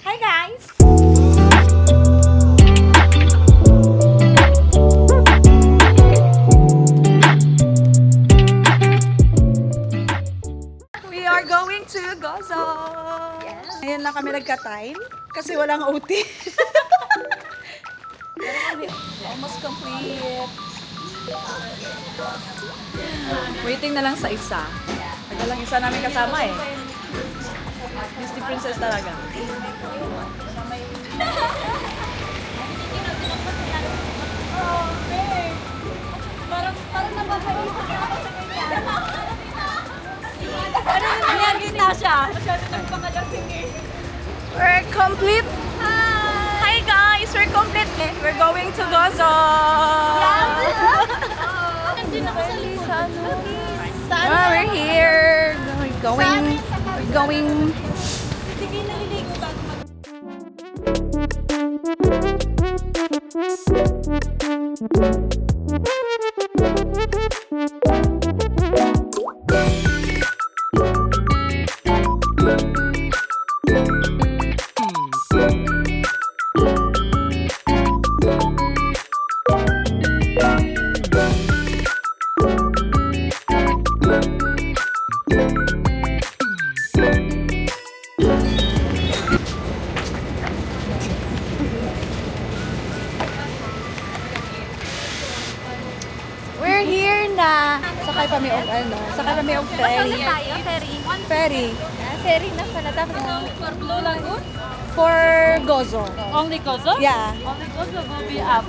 Hi guys! We are going to Gozo! Yes. Ngayon lang kami nagka-time kasi walang OT. Almost complete. Waiting na lang sa isa. Tagal lang isa namin kasama eh. Disney Princess talaga. Parang nabahay ako sa kanya. Ayan, kita siya. Masyado nagpakalasing eh. We're complete. Hi guys, we're complete. We're going to Gozo. Nandun ako sa Lisa. We're here. We're going. Sige, naliligo bago mag... We're here na. Sakay kami og Sakay kami og ferry. Ferry. Ferry na pala. Tapos For Blue Lagoon? For Gozo. Only Gozo? Yeah. Only Gozo will be up.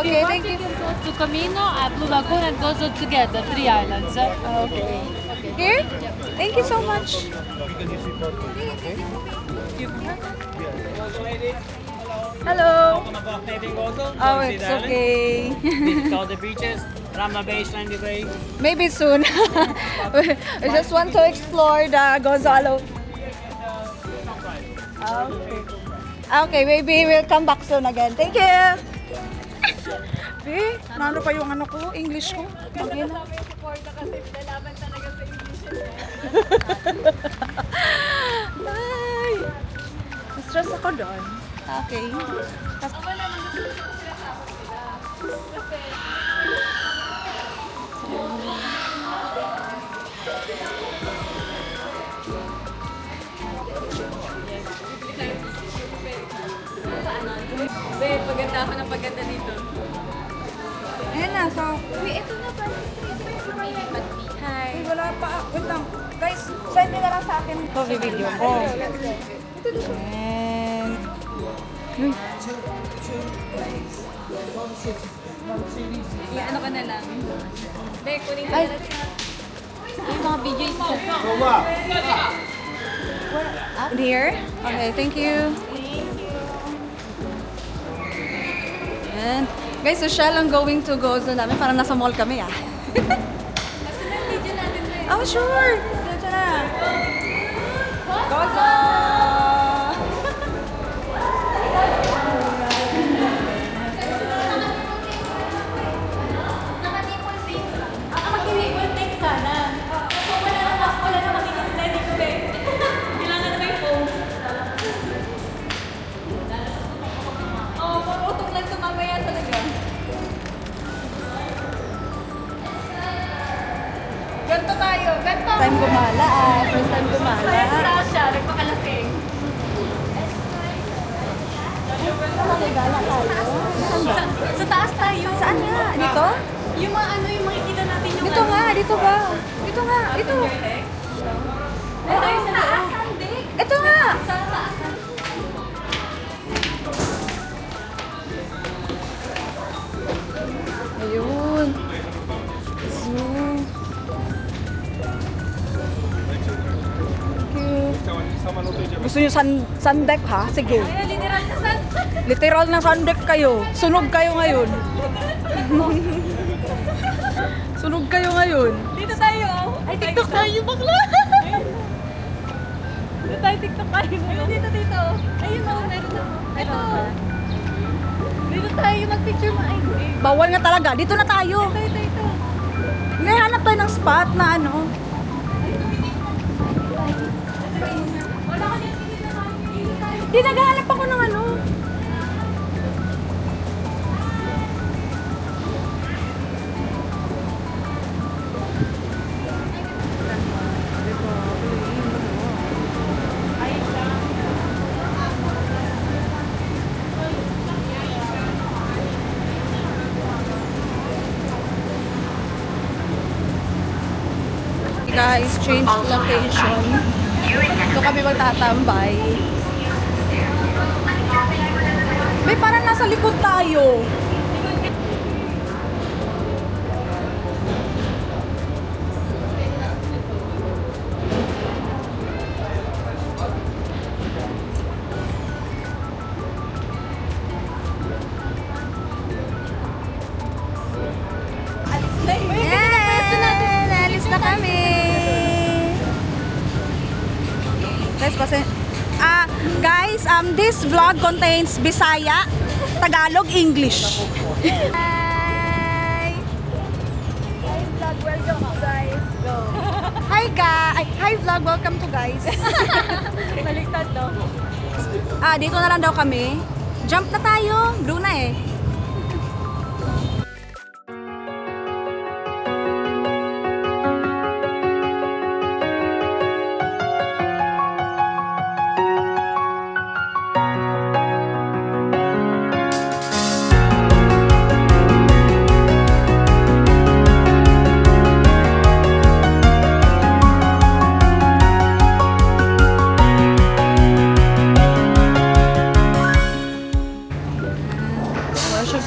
Okay, thank you. Can go to Camino, Blue Lagoon and Gozo together, 3 islands. Okay. Here? Thank you so much. Hello. Welcome aboard Navy Gozo. Oh, it's okay. Visit all the beaches, Ramla Bay, Sandy Bay. Maybe soon. We just want to explore the Gozalo. Okay. Okay, maybe we'll come back soon again. Thank you. Nano pa yung ano ko, English ko. Okay na. Ay. Stress ako doon. Okay. Babe, paganda ako ng paganda dito. Ayan na, so... Uy, ito na pa. Hi. Ay, wala pa. Wait lang. Guys, send nyo na lang sa akin. Ito, video ko. And... Uy. Ano ka na lang? Babe, kunin ka Ay. na lang. Yung mga video yung Here? Okay, thank you. Ayan. Guys, so siya lang going to Gozo namin. Parang nasa mall kami, ah. Oh, sure. Dito na. Gozo! Ganto tayo, ganto! Time gumala, ah. First time gumala. Kaya siya, nagpakalasing. Gala tayo. Sa taas tayo. Saan nga? Dito? Yung mga ano, yung makikita natin yung Dito nga, dito ba? Dito nga, dito. Ito yung sa taas, hindi. Ito nga. Sa taas. Ayun. Zoom. Thank you. Gusto nyo sandek ha? Sige. Kaya literal na saan? Literal na sandek kayo. Sunog kayo ngayon. Sunog kayo ngayon. Dito tayo. Ay, TikTok tayo, bakla. Dito tayo, TikTok tayo. Ayun, dito. Ayun, meron na. Ito. Dito tayo, mag-picture mo. Ay, hindi. Bawal nga talaga. Dito na tayo. Ito. Ngahanap tayo ng spot na ano. Wala ka dito. Dito tayo. Di naghahanap ako ng ano. Guys, change location. Ito kami magtatambay. May parang nasa likod tayo. Alis na kami. Guys, this vlog contains Bisaya, Tagalog, English. Hi! Hi vlog, welcome to guys. Go. Hi vlog, welcome to guys. Baliktad daw. Dito na lang daw kami. Jump na tayo. Blue na eh.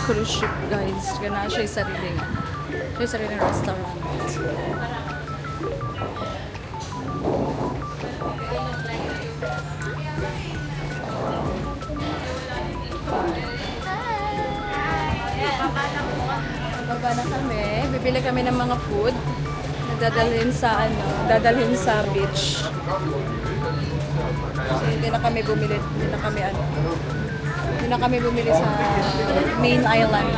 Cruise ship guys. Gana siya yung sariling. Siya yung sariling restaurant. Baba na kami. Bibili kami ng mga food na dadalhin sa dadalhin sa beach. So, hindi na kami bumili sa main island.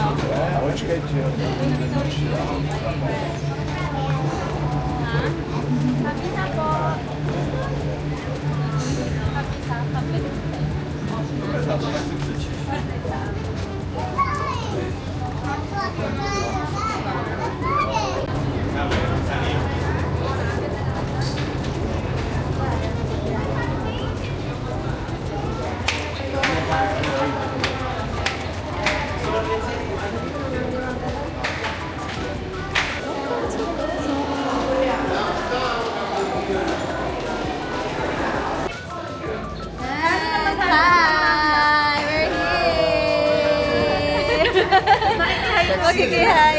Magkikihay.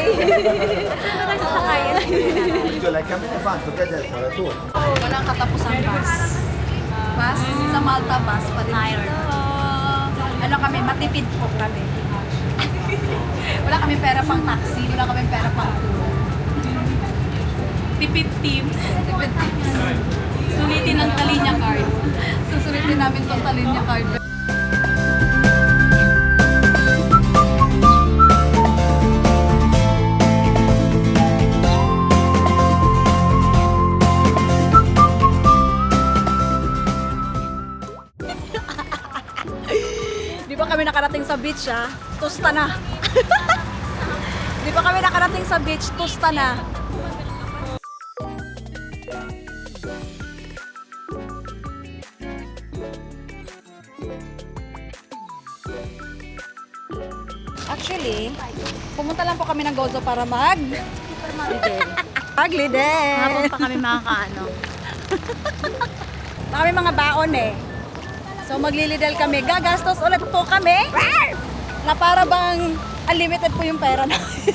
Like avete fatto che adesso la tua? Walang katapusang bus. Bus sa Malta bus pa din dito. Ano kami, matipid po kami. Wala kami pera pang taxi, wala kami pera pang tour. Tipid teams. Tipid tips. Sulitin ang Talinya card. Susulitin namin tong Talinya card. Di ba kami nakarating sa beach tusta na. Di ba kami nakarating sa beach, tusta na. Actually, pumunta lang po kami ng Gozo para maglidel. Hapon pa kami makakaano. Kami mga baon eh. So maglilidel kami. Gagastos ulit po kami. Na para bang unlimited po yung pera namin.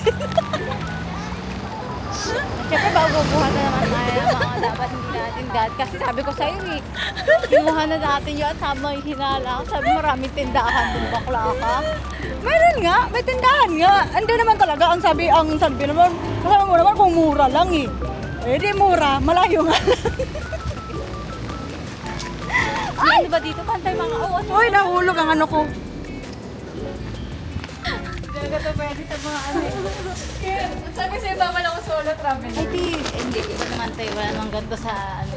Siyempre, bago-buhan na naman tayo ng mga dapat hindi natin dahil. Kasi sabi ko sa'yo kinuha na natin yun at sama yung hinala. Sabi maraming tindahan dun, bakla ka. Meron nga, may tindahan nga. Hindi naman talaga, ang sabi naman, kasama mo naman kung mura lang eh. Eh di mura, malayo nga. Ano ba dito? Pantay mga awan. Uy, nahulog ang ano ko. Talaga to pwede sa mga ano. Sabi sa'yo, bawal ako solo travel. Ay, hindi ko naman tayo. Wala namang ganito sa ano.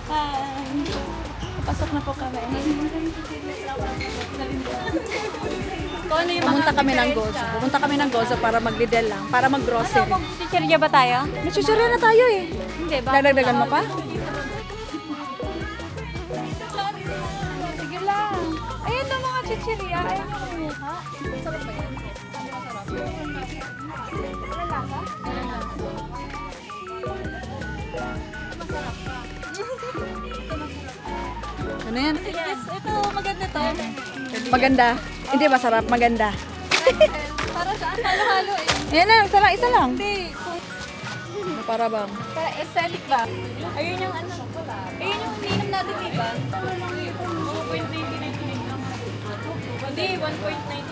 Hi. Pasok na po kami. Kung ano yung Pumunta kami ng Gozo. Pumunta kami ng Gozo para mag-Lidl lang. Para mag-grocery. Chichirya ba tayo? May chichirya na tayo eh. Hindi ba? Dadagdagan mo pa? Sige lang. Ayun na mga chichirya. Ayun yung kumuha. Sarap ba yan? Wala lasa? Ano yan? Yes, ito maganda to. Maganda. Hindi masarap, maganda. Para saan? Halo-halo eh. Ayan na, isa lang, isa lang. Hindi. Para bang? Para aesthetic ba? Ayun yung ano. Ayun yung ininom natin, di ba? 2.99 lang. Hindi, 1.99.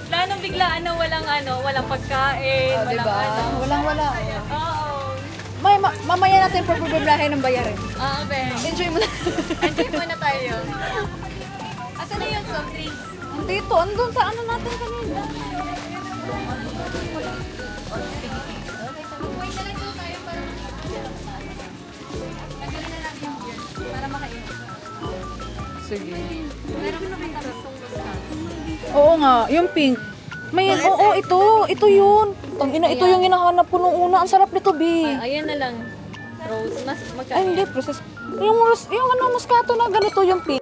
Wala nang biglaan na walang pagkain, Oh, walang diba? ano. Walang-wala. Oo. Mamaya natin pagbibibrahin ng bayarin. Oo, Ben. Enjoy mo na. Enjoy muna tayo. Asan na yung soft drinks? Dito, andun sa ano natin kanina. Wait na lang daw tayo para tanggalin na natin yung beer para makainom. Sige. Meron na may tamis Oo nga, yung pink. May oo, ito yun. Tangina, ito yung hinahanap ko nung una. Ang sarap nito, B. Ayan na lang. Rose, mas Ay, magkano? hindi, process. Yung ano, muscato na ganito yung pink.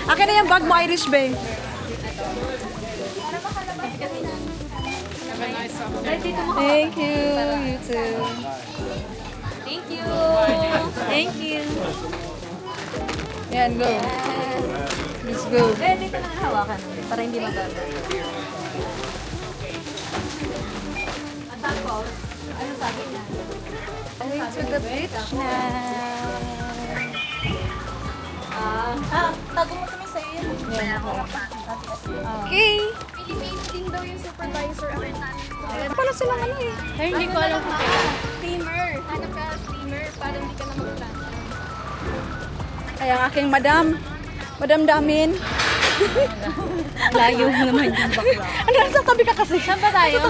Akin na yung bag mo, Irish Bay. Thank you. You too. Thank you. Thank you. Yan, go. Let's go. Eh, dito na hawakan para hindi magagal. At tapos, ano sabi niya? Way to the beach now. Tago mo kami sa iyo. Okay. Filipino din daw yung supervisor. Akin namin. Pala silang ano eh. Ay, hindi ko alam kung Steamer. Hanap ka steamer para hindi ka na mag-plan. Ay, ang aking madam. Madam Damin. layo mo naman yung bakla. Ano, nasa tabi ka kasi. Saan ba tayo?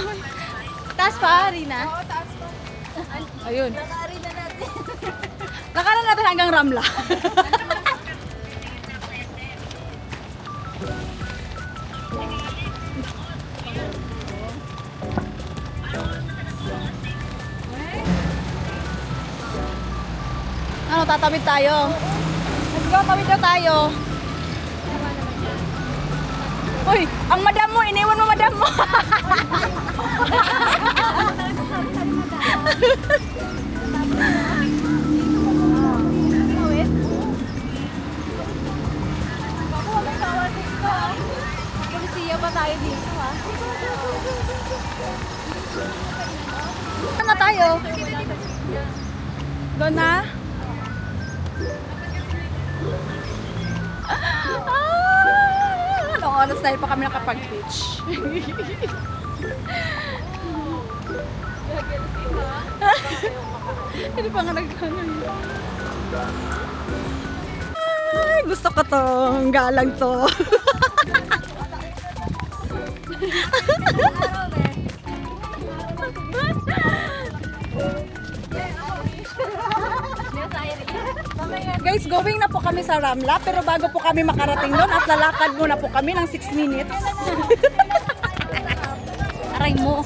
Taas pa, Rina? Ayun. Nakari na natin. Lakaran natin hanggang Ramla. Ano, tatawid tayo? Let's go, tawid na tayo. Uy, ang madam mo, iniwan mo madam mo. Polisiya pa tayo dito, ha? Saan na tayo? Doon na? Anong oras dahil pa kami nakapag-beach? Hindi pa nga nagkanon. Ay, gusto ko tong galang to. Guys, going na po kami sa Ramla, pero bago po kami makarating doon at lalakad muna po kami ng 6 minutes. Aray mo.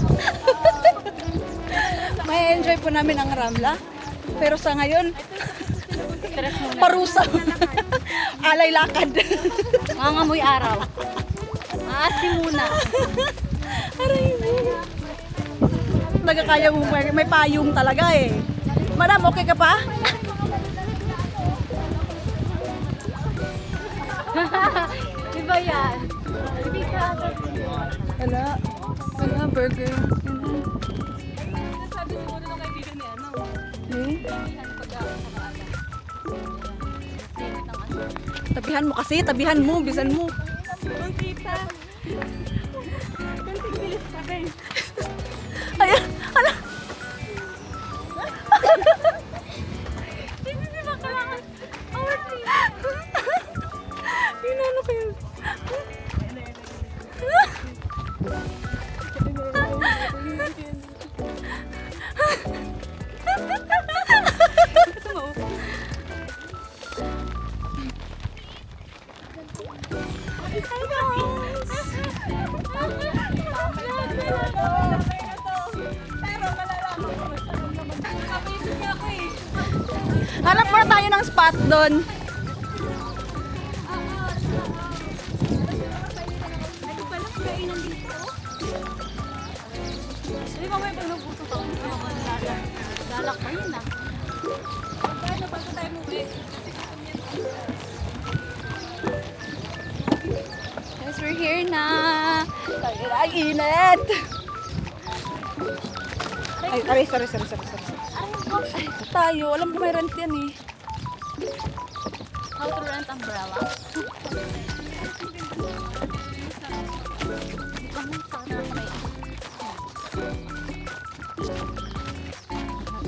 May enjoy po namin ang Ramla. Pero sa ngayon, Stress muna. parusa. Alay lakad. Mangangamoy araw. Maasim muna. Aray mo. Talaga kaya mo, may payong talaga eh. Madam, okay ka pa? Di ba yan? Hindi ka. Wala. Wala, burger. Sabi siguro nung kay Tabihan mo kasi, tabihan mo, bisan mo. Ayan, ala. Hindi ba kailangan? Our team. Inano kayo? Hanap muna tayo ng spot doon. Hindi ba may pagnabutot ako? Lalak pa yun ah. Paano pag tayo mo guys? Guys, we're here na. Ang init. Ay, sorry. Tayo, alam ko may rent yan eh. How to rent umbrella?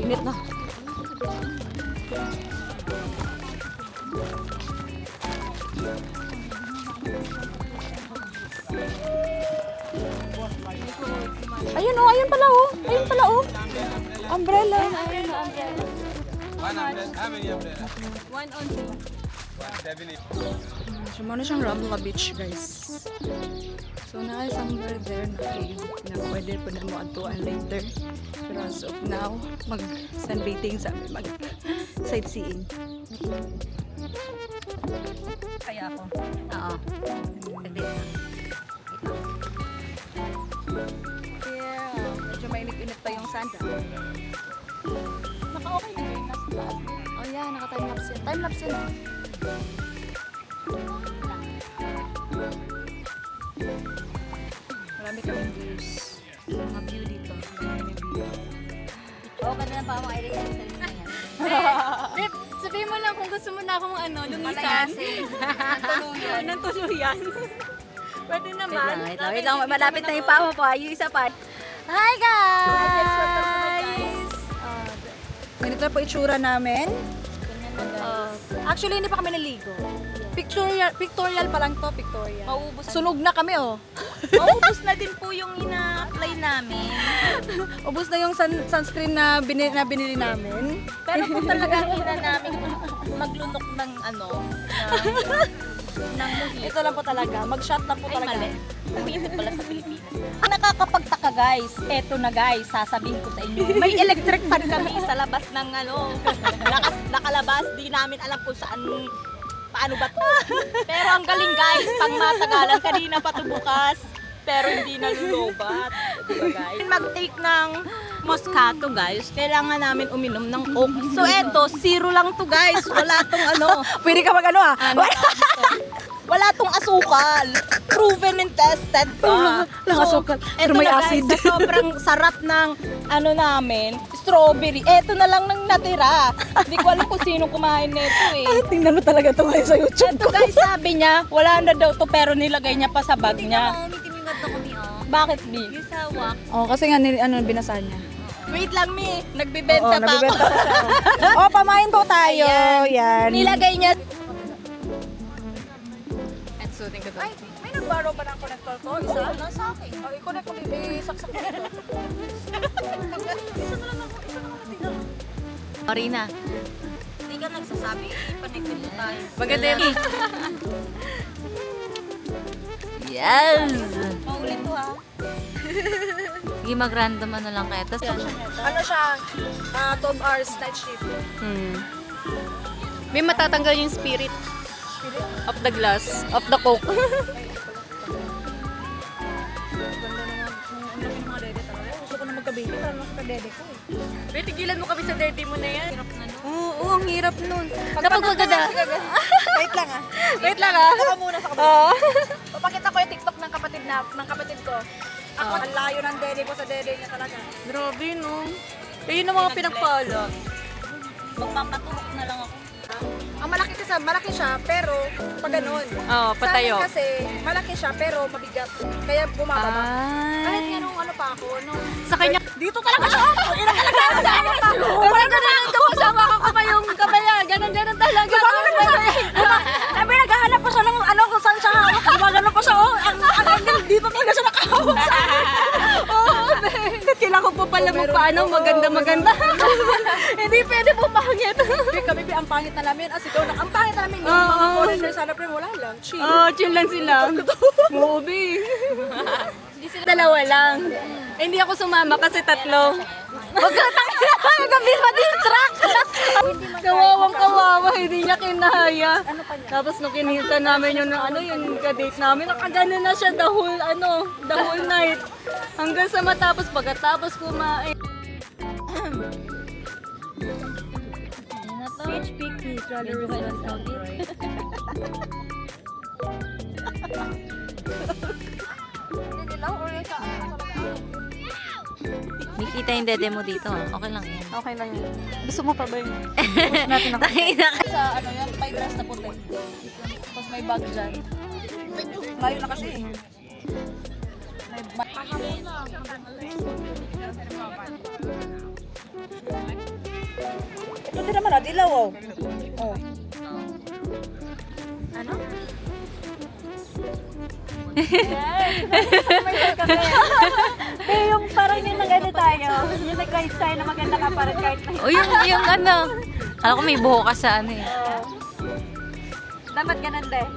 Init na. Ayun oh, ayun pala oh. Ayun pala oh. Umbrella. One on two. So, muna siyang Ramla Beach, guys. So, somewhere there na cave na pwede po na mo atuan later. Pero as of now, mag-sunbathing sa amin, mag-sightseeing. Kaya ako. Oo. Yeah, medyo mainit-init pa yung sanda. Naka-okay na yun. Nasa taas. Oh yeah, naka-timelapse yan. Timelapse yan. Marami kaming views. Mga view dito. Marami view. Oo, kanina pa ako ay sa sarili na yan. Babe, sabihin mo lang kung gusto mo na akong lumisan. Ng tuluyan. Pwede naman. Wait lang, malapit na yung paa po. Yung isa pa. Hi guys! Ganito na po itsura namin. Actually, hindi pa kami naligo. Pictorial pa lang to, pictorial. Mauubos. Sunog na kami oh. Mauubos na din po yung ina-apply namin. Ubus na yung sunscreen na binili namin. Pero kung talagang ina namin maglunok ng ng mojito. Ito lang po talaga. Mag-shot lang po Ay, talaga. mali. Mojito pala sa Pilipinas. Ang nakakapagtaka guys, eto na guys, sasabihin ko sa inyo. May electric fan kami sa labas ng nakalabas. Di namin alam kung saan, paano ba to. Pero ang galing guys, pang matagalan, kanina pa to bukas. Pero hindi nalulobat. Diba guys? Mag-take ng Moscato guys, kailangan namin uminom ng Coke. So eto, zero lang to guys. Wala tong Pwede ka mag wala tong asukal. Proven and tested pa. Lang asukal. Pero Eto may na acid. guys, sa sobrang sarap ng namin, strawberry. Eto na lang nang natira. Hindi ko alam kung sino kumain nito eh. Tingnan mo talaga ito ngayon sa YouTube Eto guys, sabi niya, wala na daw to pero nilagay niya pa sa bag niya. Bakit, Bi? Oh, kasi nga binasa niya. Wait lang, Mi. Nagbibenta pa ako. Nagbibenta pa siya. Oh, pamain po tayo. Yan. Nilagay niya. Ay, may nagbaro pa ng connector ko? Isa? Nasa akin. Oh, i-connect ko dito. Isaksak ko dito. Isa na lang ako. Marina. Hindi ka nagsasabi, ipanigpit mo tayo. Maganda yun. Yes! Maulit to ha. Sige, mag-random lang kaya. Tapos, Ano siya? 12 hours night shift. May matatanggal yung spirit of the glass, of the coke. Ganda naman. Ang laki ng mga dede talaga. Gusto ko na magka-baby. Parang magka-dede ko eh. Wait, tigilan mo kami sa dirty mo na yan. Oo, ang hirap nun. Kapag maganda. Wait lang ah. Wait lang ah. Saka muna sa kabila. Papakita ko yung TikTok ng kapatid ko. Ako, ang layo ng dede ko sa dede niya talaga. Grabe no. Ayun ang mga pinagpala. Magpapaturok na lang ako. Ang malaki siya, pero pag ganun. Oo, patayo. Sa akin kasi, malaki siya, pero mabigat. Kaya bumababa. Kahit nga nung ano pa ako, nung... Sa kanya, Dito talaga siya! Ina talaga! Sama ka! Parang ganun ka pa, sama ka pa yung kabaya. Ganon talaga. Sabi, naghahanap pa siya ng ano kung saan siya hawak. Gumagano pa siya, oh. Ang angle, dito talaga siya nakahawak sa akin. kailangan ko pa pala magpaano, maganda. Hindi pwede po pangit. Kami, ang pangit na namin. As ikaw, ang pangit na namin. Yung mga foreigner sana, pre, wala lang. Chill. Chill lang sila. Mobi. Dalawa lang. Eh, hindi ako sumama kasi tatlo. Huwag ka tangina ka, nagabis ma-distract. Kawawa, hindi niya kinaya. Tapos nung kinita namin yung yung kadate namin, nakagano na siya the whole night. Hanggang sa pagkatapos kumain. Beach picnic, Nakikita yung dede mo dito. Okay lang yan. Okay lang yun. Gusto mo pa ba yun? Sa ano yan, may dress na puti. Tapos may bag dyan. Layo na kasi. May bag. Ito din naman, dilaw oh. Oh. Ano? Yung parang yung nag-ano tayo, yung nag-guide tayo na maganda ka pa rin kahit na O yung ano. Kala ko may buho ka sa ano eh. dapat ganun din.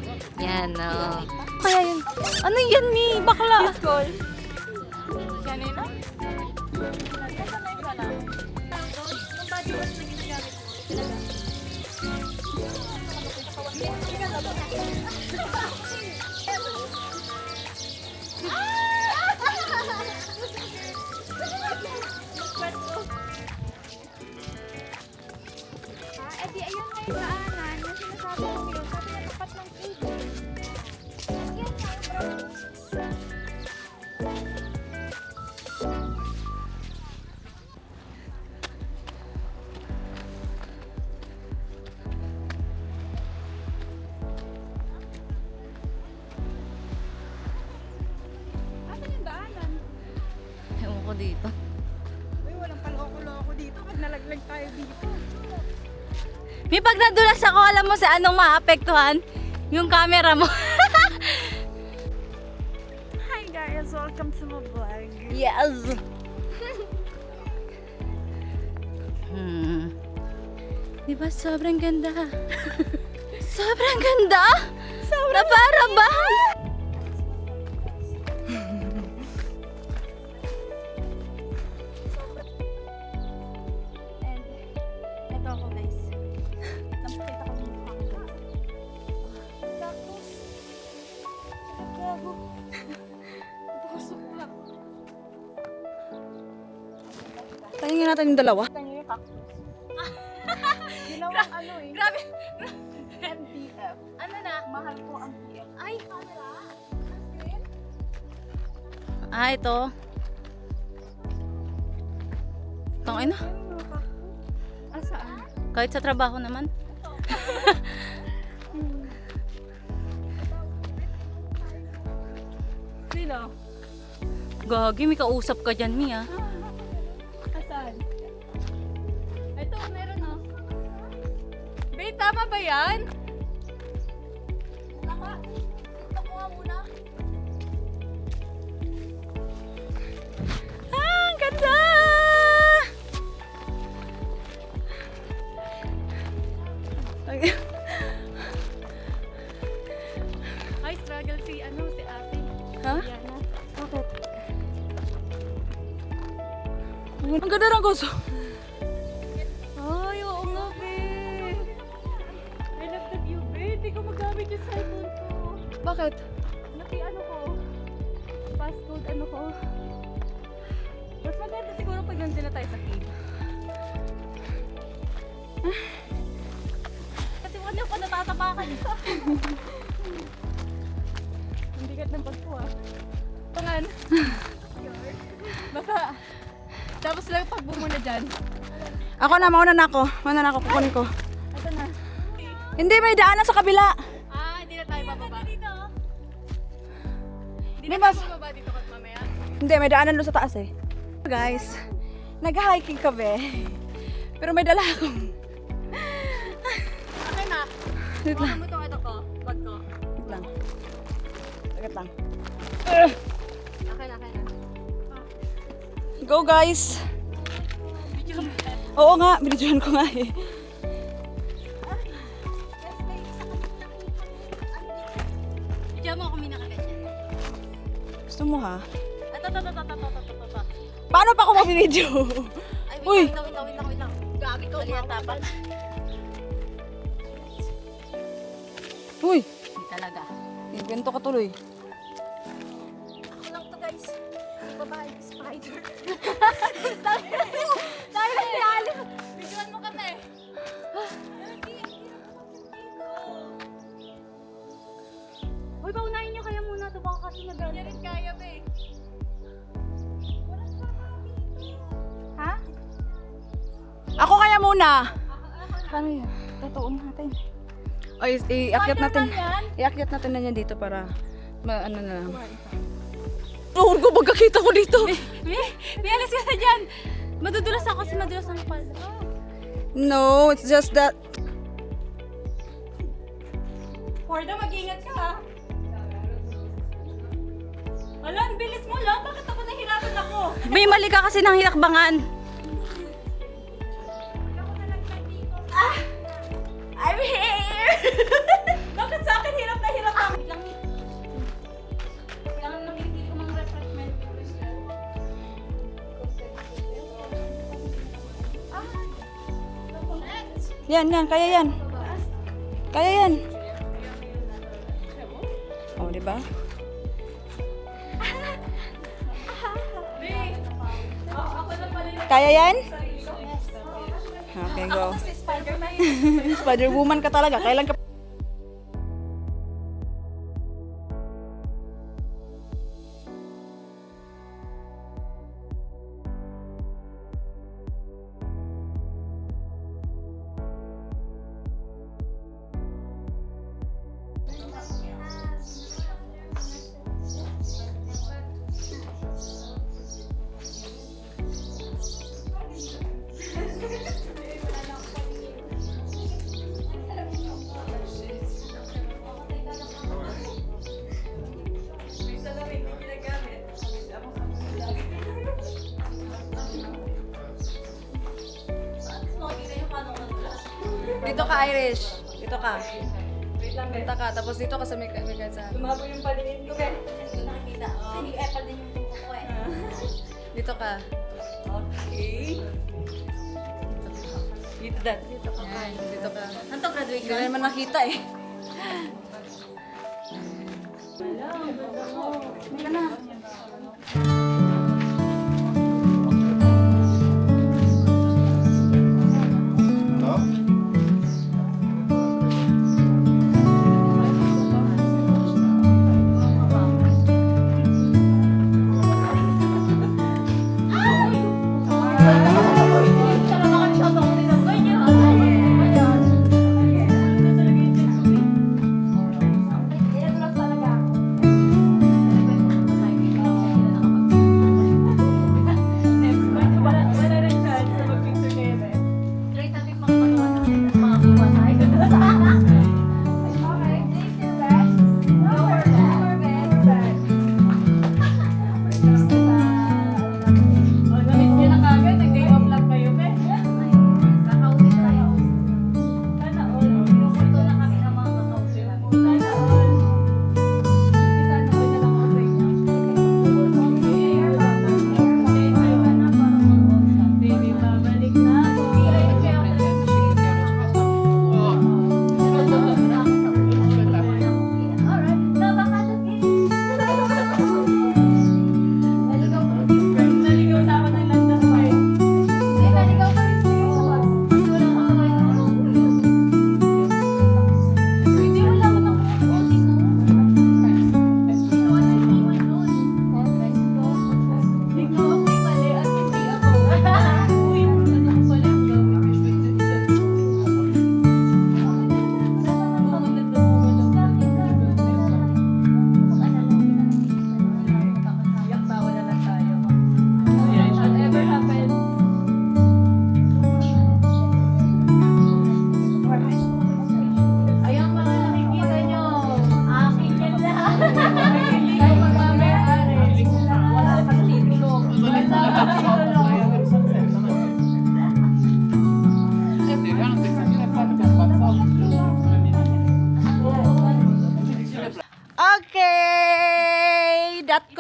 Yan, oo. Kaya yun. Ano yan ni? Bakla. School. Kanina? Edi ayun nga yung daanan. Yung sinasabi ko yun. Sabi na tapat ng cable. Yan nga yung ewan ko dito. Uy, walang paloko-loko dito. Pag nalaglag tayo dito. May pag nadulas ako, alam mo sa anong maapektuhan? Yung camera mo. Hi guys, welcome to my vlog. Yes. Diba sobrang ganda? Sobrang ganda? Na para ba? Ito ako guys. Napakita ko yung mukha ko guys. Tingnan natin yung dalawa. Grabe. MDF. Ano na? Mahal po ang PF. Ay, camera. Ito. Tangay na. Asaan? Kahit sa trabaho naman. Sino? Gagi, may kausap ka dyan, Mia. Asaan? Ito, meron oh. Babe, tama ba yan? Ang ganda! Ay, struggle si ate. Ha? Yana. Ang ganda ng gusto. Ay, oo nga, babe. I love the view, babe. Hindi ko magamit yung cellphone ko. Bakit? Ko. Fast food, ko. Mas maganda siguro pag nandun na tayo sa cave. Kasi wala ko natatapakan. Ang bigat ng pagpo Pangan. Basta. Tapos lang pagbo muna dyan. Ako na, mauna na ako. Kukunin ko. Ito na. Hindi, may daanan sa kabila. Hindi na tayo bababa. Hindi mas... Bababa dito kat mamaya. Hindi, may daanan doon sa taas eh. Guys, nag-hiking kami. Pero may dala akong... Okay na. Wait lang. Ano itong ko? Bag ko. Wait lang. Wait lang. Okay na. Go guys! Oo nga, binidyohan ko nga eh. Diyan mo ako minakaganyan. Gusto mo ha? Ito. Paano pa ako mag-video? Ay, Uy! wait lang. Gagi ko. Mali ang tapat. Uy! Hindi talaga. Ganito ka tuloy. Ako lang to guys. Hindi babae, spider. Dahil na ilalim. Bigyan mo kami. Uy, paunahin niyo kaya muna ito. Baka kasi nag-ano. Hindi rin kaya ba eh. Ha? Ako kaya muna. Paano yun? Tutuon natin. O, iakyat natin. Iakyat natin na yan dito para ano na lang. Tuhod ko, magkakita ko dito. May alis ka na dyan. Madudulas ako kasi madulas ang pala. No, it's just that... Porda, mag-ingat ka ha. Wala, ang bilis mo lang. Bakit ako nahirapan ako? May mali ka kasi ng hinakbangan. I'm here! Bakit sa akin hirap na hirap ako? Kailangan namigil ko mga refreshment. Yan, kaya yan. Kaya yan. O, diba? Kaya yan? Okay, go. Spider-Woman ka talaga. Kailan ka... Dito ka, Irish. Dito ka. Dito ka. Tapos dito ka sa may sa... Lumabo yung paligid ko, Ben. Nakikita. Sige, epal din yung buko ko eh. Dito ka. Okay. Dito that. Yan, dito ka. Ano to, Hindi graduation? na naman nakita eh. Hindi ka na.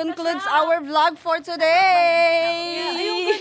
concludes our vlog for today.